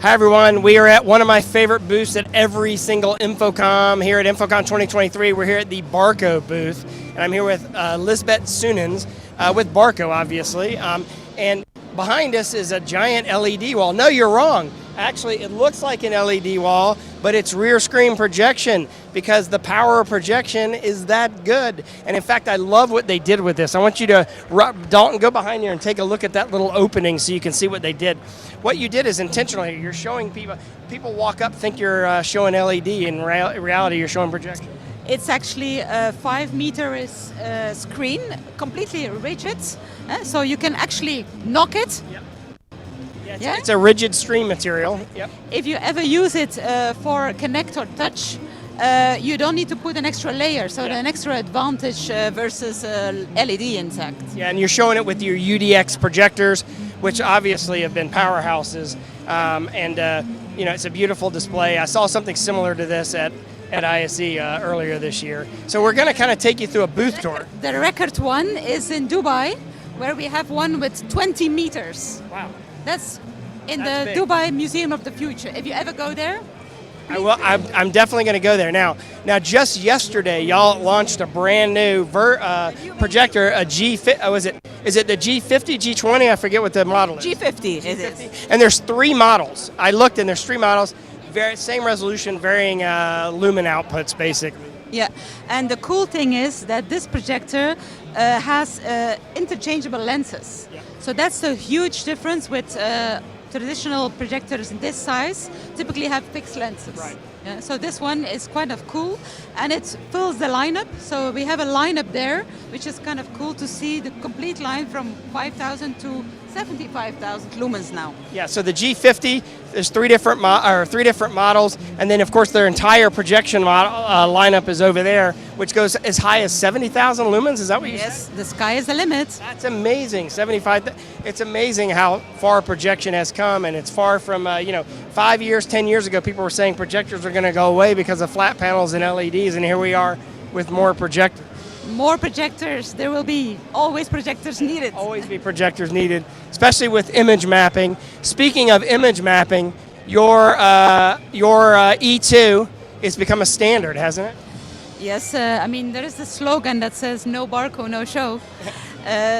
Hi everyone, we are at one of my favorite booths at every single InfoComm here at InfoComm 2023. We're here at the Barco booth, and I'm here with Lisbeth Sunens with Barco, obviously. And behind us is a giant LED wall. No, you're wrong. Actually, it looks like an LED wall, but it's rear screen projection because the power of projection is that good. And in fact, I love what they did with this. I want you to, Dalton, go behind here and take a look at that little opening so you can see what they did. What you did is intentional here. You're showing people walk up, think you're showing LED. In reality, you're showing projection. It's actually a 5-meter screen, completely rigid, so you can actually knock it. Yep. Yeah, it's a rigid screen material. Yep. If you ever use it for connect or touch, you don't need to put an extra layer, so an extra advantage versus LED intact. Yeah, and you're showing it with your UDX projectors, which obviously have been powerhouses, it's a beautiful display. I saw something similar to this at ISE earlier this year. So we're going to kind of take you through a booth tour. The record one is in Dubai, where we have one with 20 meters. Wow. That's the big. Dubai Museum of the Future. If you ever go there, I'm definitely going to go there. Now, just yesterday, y'all launched a brand new projector, a is it the G50, G20? I forget what the model is. G50 it is. And there's 3 models. I looked and there's 3 models, same resolution, varying lumen outputs, basically. Yeah, and the cool thing is that this projector has interchangeable lenses. Yeah. So that's the huge difference with traditional projectors in this size, typically have fixed lenses. Right. Yeah, so this one is kind of cool, and it fills the lineup. So we have a lineup there, which is kind of cool to see the complete line from 5,000 to 75,000 lumens now. Yeah, so the G50, there's 3 different models, and then of course their entire projection lineup is over there, which goes as high as 70,000 lumens. Is that what you said? Yes, the sky is the limit. That's amazing. 75. It's amazing how far projection has come, and it's far from 5 years, 10 years ago, people were saying projectors are going to go away because of flat panels and LEDs, and here we are with more projectors. More projectors. There will be always projectors needed. Always be projectors needed, especially with image mapping. Speaking of image mapping, your E2 has become a standard, hasn't it? Yes, there is the slogan that says "No Barco, no show."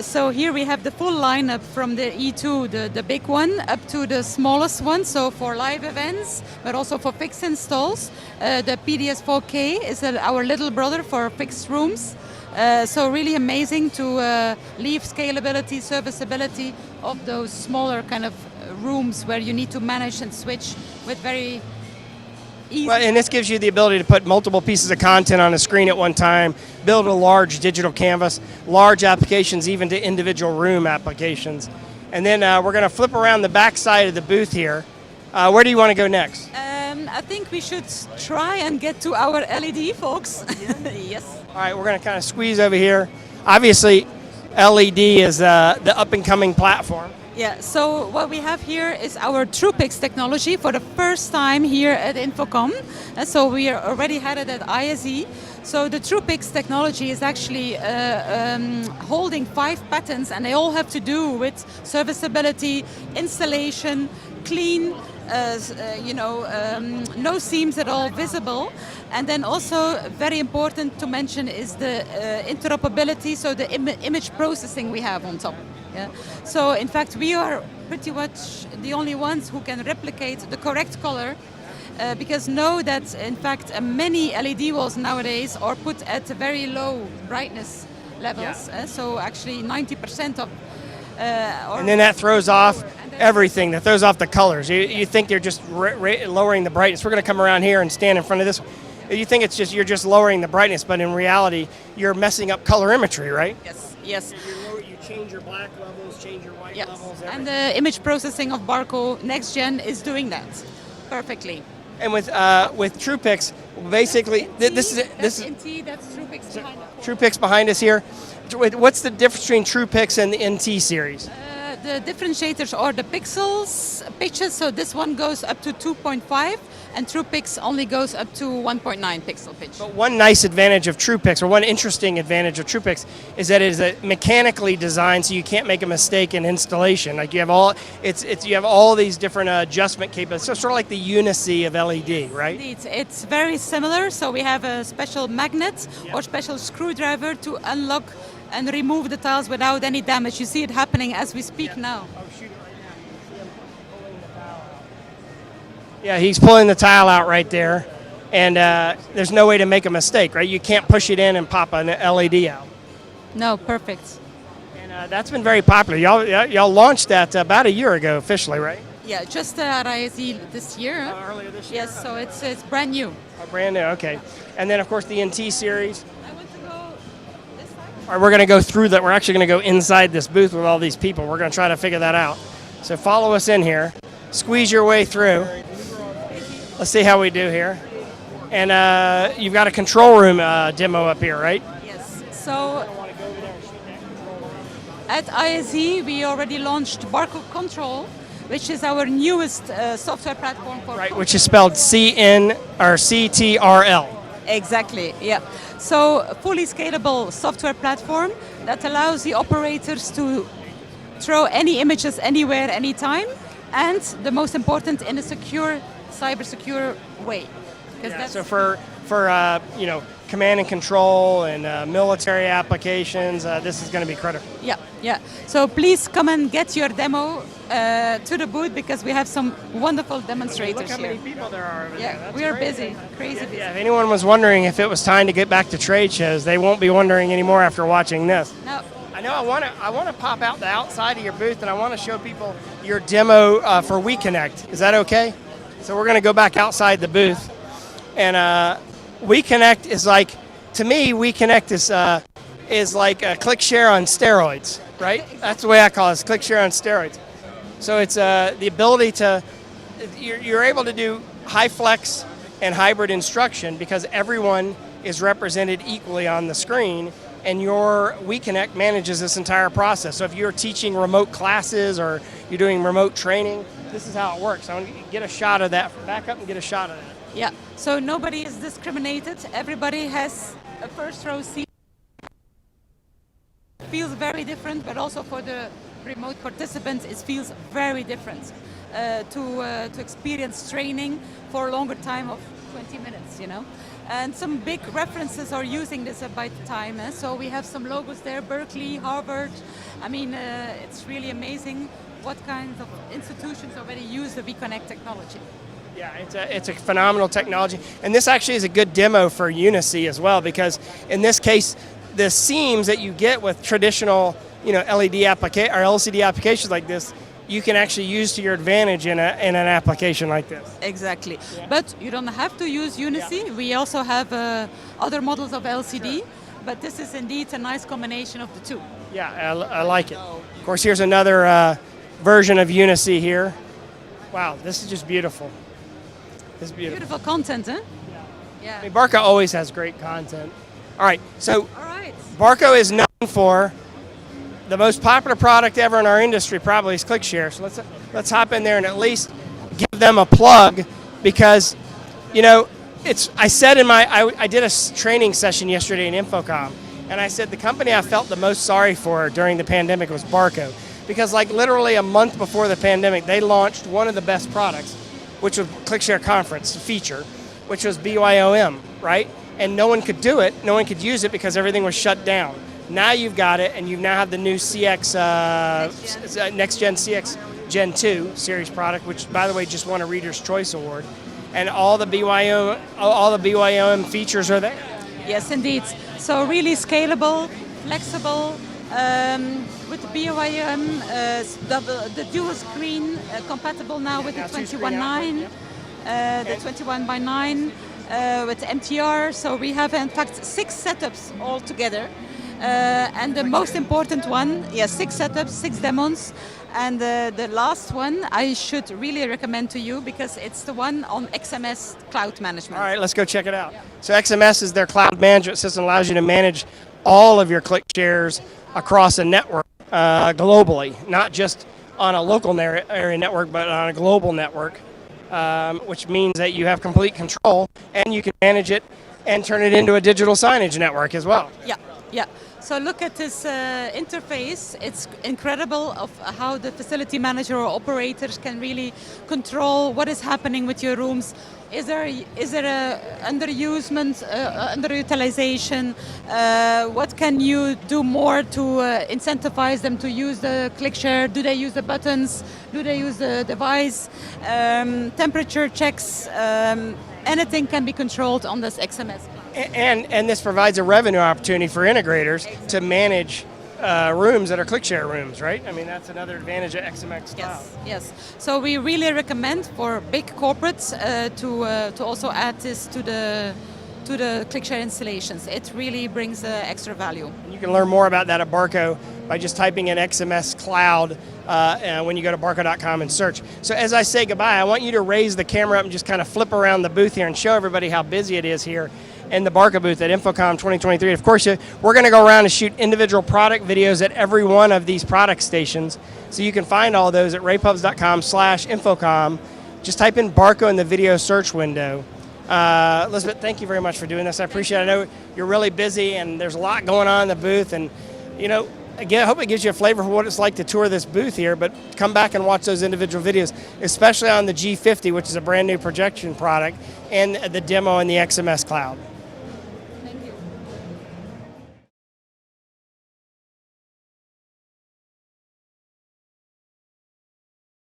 So here we have the full lineup from the E2, the big one, up to the smallest one. So for live events, but also for fixed installs. The PDS4K is our little brother for fixed rooms. So really amazing to leave scalability, serviceability of those smaller kind of rooms where you need to manage and switch with very easy. Well, and this gives you the ability to put multiple pieces of content on a screen at one time, build a large digital canvas, large applications, even to individual room applications. And then we're going to flip around the back side of the booth here. Where do you want to go next? I think we should try and get to our LED, folks. Yes. All right, we're going to kind of squeeze over here. Obviously, LED is the up-and-coming platform. Yeah, so what we have here is our TruePix technology for the first time here at InfoComm. So we are already had it at ISE. So the TruePix technology is actually holding 5 patents, and they all have to do with serviceability, installation, clean, no seams at all visible. And then also very important to mention is the interoperability, so the image processing we have on top. Yeah. So in fact, we are pretty much the only ones who can replicate the correct color, because know that in fact many LED walls nowadays are put at very low brightness levels. Yeah. So actually 90% of and then that throws off everything. That throws off the colors. You think they're just lowering the brightness. We're going to come around here and stand in front of this. You think you're just lowering the brightness, but in reality, you're messing up colorimetry, right? Yes. Yes. You change your black levels, change your white levels. Everything. And the image processing of Barco Next Gen is doing that perfectly. And with TruePix, basically, this is NT. That's TruePix behind us. TruePix behind us here. What's the difference between TruePix and the NT series? The differentiators are the pitches, so this one goes up to 2.5, and TruePix only goes up to 1.9 pixel pitch. But one nice advantage of TruePix, or one interesting advantage of TruePix, is that it is mechanically designed, so you can't make a mistake in installation. Like you have all these different adjustment capabilities. So sort of like the Unicy of LED, right? Indeed, it's very similar. So we have a special magnet or special screwdriver to unlock and remove the tiles without any damage. You see it happening as we speak now. Oh, shoot it right now. You see him pulling the tile out. Yeah, he's pulling the tile out right there, and there's no way to make a mistake, right? You can't push it in and pop an LED out. No, perfect. And that's been very popular. Y'all launched that about a year ago officially, right? Yeah, just at ISE this year. Earlier this year? Yes, so it's brand new. Oh, brand new, okay. And then, of course, the NT series. I want to go this side. All right, we're going to go through that. We're actually going to go inside this booth with all these people. We're going to try to figure that out. So follow us in here. Squeeze your way through. Let's see how we do here. And you've got a control room demo up here, right? Yes. So at ISE, we already launched Barco Control, which is our newest software platform for Right, which is spelled CTRL. Exactly, yeah. So fully scalable software platform that allows the operators to throw any images anywhere, anytime, and the most important, in a secure, cyber secure way. Yeah, so for command and control and military applications, this is going to be critical. Yeah, yeah. So please come and get your demo to the booth because we have some wonderful demonstrators Look how here. many people there are over there. Yeah, That's we are crazy. busy, crazy busy. Yeah, if anyone was wondering if it was time to get back to trade shows, they won't be wondering anymore after watching this. No. I know I want to pop out the outside of your booth and I want to show people your demo for WeConnect. Is that okay? So we're going to go back outside the booth, and WeConnect is like, to me, WeConnect is like a ClickShare on steroids, right? That's the way I call it. It's ClickShare on steroids. So it's the ability to, you're able to do high flex and hybrid instruction because everyone is represented equally on the screen, and your WeConnect manages this entire process. So if you're teaching remote classes or you're doing remote training, this is how it works. I want to get a shot of that. Back up and get a shot of that. Yeah, so nobody is discriminated. Everybody has a first row seat. It feels very different, but also for the remote participants, it feels very different to experience training for a longer time of 20 minutes, you know. And some big references are using this by the time. So we have some logos there, Berkeley, Harvard. I mean, it's really amazing what kinds of institutions already use the WeConnect technology. Yeah, it's a phenomenal technology. And this actually is a good demo for Unicy as well, because in this case, the seams that you get with traditional, LED or LCD applications like this, you can actually use to your advantage in an application like this. Exactly. Yeah. But you don't have to use Unicy. Yeah. We also have other models of LCD, sure. But this is indeed a nice combination of the two. Yeah, I like it. Of course, here's another version of Unicy here. Wow, this is just beautiful. This is beautiful. Beautiful content, huh? Yeah. I mean, Barco always has great content. All right, so All right. Barco is known for the most popular product ever in our industry, probably is ClickShare. So let's hop in there and at least give them a plug, because I said I did a training session yesterday in Infocom, and I said the company I felt the most sorry for during the pandemic was Barco, because like literally a month before the pandemic, they launched one of the best products, which was ClickShare Conference feature, which was BYOM, right? And no one could do it, no one could use it because everything was shut down. Now you've got it, and you now have the new CX, Next Gen CX Gen 2 series product, which, by the way, just won a Reader's Choice Award. And all the BYOM features are there. Yes, indeed. So really scalable, flexible. With the BYOM, the dual screen compatible now with the 21.9, the 21x9 with MTR. So we have in fact 6 setups all together. And the most important one, 6 setups, 6 demos. And the last one I should really recommend to you because it's the one on XMS cloud management. All right, let's go check it out. So XMS is their cloud management system, allows you to manage all of your ClickShares across a network globally, not just on a local area network, but on a global network. which means that you have complete control and you can manage it and turn it into a digital signage network as well. Yeah, yeah. So look at this interface. It's incredible of how the facility manager or operators can really control what is happening with your rooms. Is there a underusement, underutilization? What can you do more to incentivize them to use the ClickShare? Do they use the buttons? Do they use the device? Temperature checks. Anything can be controlled on this XMS. And this provides a revenue opportunity for integrators to manage rooms that are ClickShare rooms, right? I mean, that's another advantage of XMX Cloud. Yes. So we really recommend for big corporates to also add this to the ClickShare installations. It really brings extra value. And you can learn more about that at Barco by just typing in XMS Cloud when you go to barco.com and search. So as I say goodbye, I want you to raise the camera up and just kind of flip around the booth here and show everybody how busy it is here in the Barco booth at InfoComm 2023. Of course, we're going to go around and shoot individual product videos at every one of these product stations. So you can find all those at raypubs.com/InfoComm. Just type in Barco in the video search window. Elizabeth, thank you very much for doing this. I appreciate it. I know you're really busy and there's a lot going on in the booth. And, you know, again, I hope it gives you a flavor for what it's like to tour this booth here, but come back and watch those individual videos, especially on the G50, which is a brand new projection product, and the demo in the XMS Cloud.